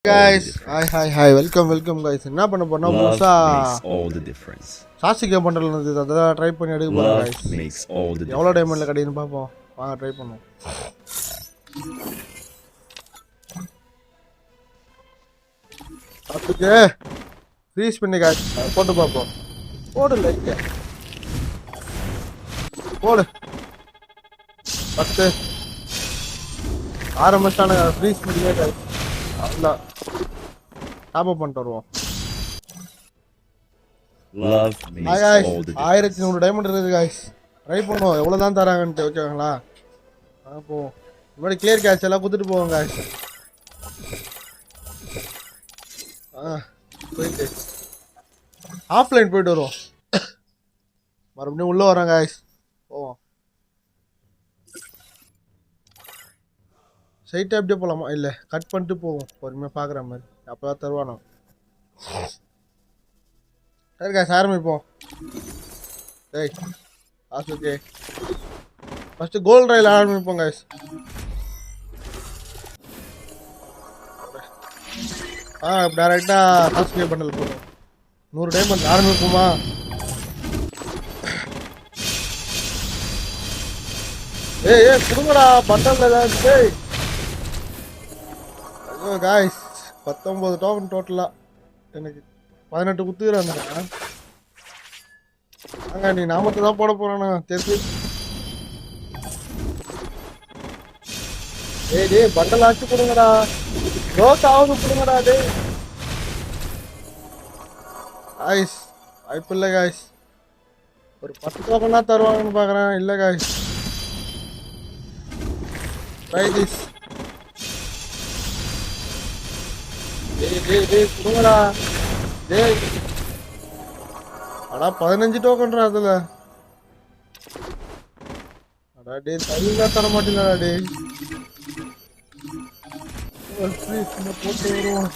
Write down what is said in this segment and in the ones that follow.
guys, hi, welcome guys. என்ன பண்ண போறோம்னா புதுசா சாசிகே பண்டல் வந்து அத ட்ரை பண்ணி எடுக்க போறோம் guys. எவ்வளவு டைமண்ட்ல கிடைக்குன்னு பாப்போம். வாங்க ட்ரை பண்ணுவோம். அதுக்கு ஃப்ரீஸ் பண்ணி guys போட்டு பாப்போம். போடு லைக். போடு. பத்து ஆரம்பிச்சான ஃப்ரீஸ் பண்ணியே guys. அவ்வளோ டாப் அப் பண்ணிட்டு வருவோம். 1100 டைமண்ட் இருக்குது guys. ட்ரை பண்ணுவோம் எவ்வளோதான் தராங்கன்ட்டு. ஓகேங்களா? போவோம். முன்னாடி கிளியர் கேட்ச் எல்லாம் கொடுத்துட்டு போவோம் guys. போயிட்டு ஆஃப்லைன் போயிட்டு வருவோம். மறுபடியும் உள்ளே வரோம் guys. போவோம். சைட்டாக எப்படியே போகலாமா? இல்லை கட் பண்ணிட்டு போவோம் பொறுமையாக பார்க்குற மாதிரி. அப்போ தான் தருவானோ. சரி காய்ஸ் ஆரம்பிப்போம். டேய் காசு ஓகே. ஃபஸ்ட்டு கோல்டு ரயில் ஆரம்பிப்போம் காய்ஸ். டேரெக்டாக காசு பண்டல் போடுவோம். 100 டைமண்ட் ஆரம்பிப்போமா? ஏய் கொடுங்கடா பண்டல் ஏதாவது. டேய் ஐயோ காய்ஸ் 19 டோக்கன் டோட்டலா. எனக்கு 18 குத்துக்கிறாங்க. வாங்க நீ நாமத்தை தான் போட போறானா தெரிஞ்சு. டேய் பண்டல் ஆச்சு கொடுங்கடா. ரோஸ் ஆகுது கொடுங்கடா. டேய் காய்ஸ் வாய்ப்பு இல்லை காய்ஸ். ஒரு 10 டோக்கனா தருவாங்கன்னு பார்க்குறேன். இல்லை காய்ஸ். Try this. டேய் கொடுங்கடா. டேய் அடா 15 டோக்கன்ரா அதுல. அடா டேய் தனியா தர மாட்டீங்களா டேய். ப்ளீஸ் என்ன போட்டு வருவோம்.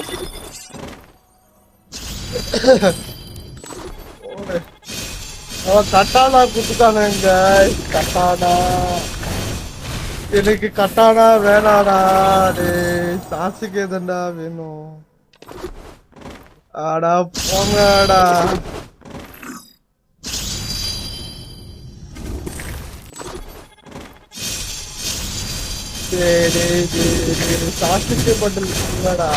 கட்டானா குத்துட்டானுங்க. கட்டானா எனக்கு கட்டானா வேணாடா. டேய் சாசுக்கு எதண்டா வேணும். ஆடா போங்கடா. சாசுக்கு பண்டா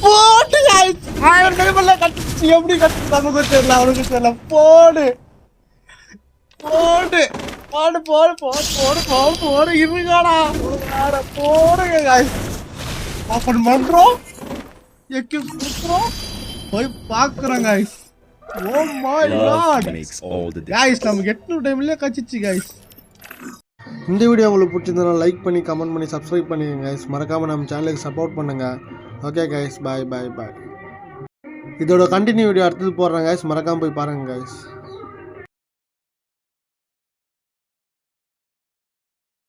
போட்டு 1000 டைமண்ட்ல கட்டிச்சு. எப்படி கட்டு நமக்கு தெரியல அவனுக்கு தெரியல. போடு போடு போடு போடு போடு போடு போடு போடு இருக்காடா. போடுங்க காய்ஸ். ஓப்பன் பண்றோம். எக்கி குத்துறோம். போய் பார்க்குறோம் guys. Oh my god guys நமக்கு 800 டைம்லயே கச்சிச்சு காய்ஸ். இந்த வீடியோ உங்களுக்கு பிடிச்சிருந்தா லைக் பண்ணி கமெண்ட் பண்ணி சப்ஸ்கிரைப் பண்ணிக்கங்க காய்ஸ். மறக்காம நம்ம சேனலுக்கு சப்போர்ட் பண்ணுங்க. ஓகே காய்ஸ் பாய் பாய் பாய். இதோட கண்டினியூ வீடியோ அடுத்தது போடுறேன் காய்ஸ். மறக்காம போய் பாருங்க காய்ஸ்.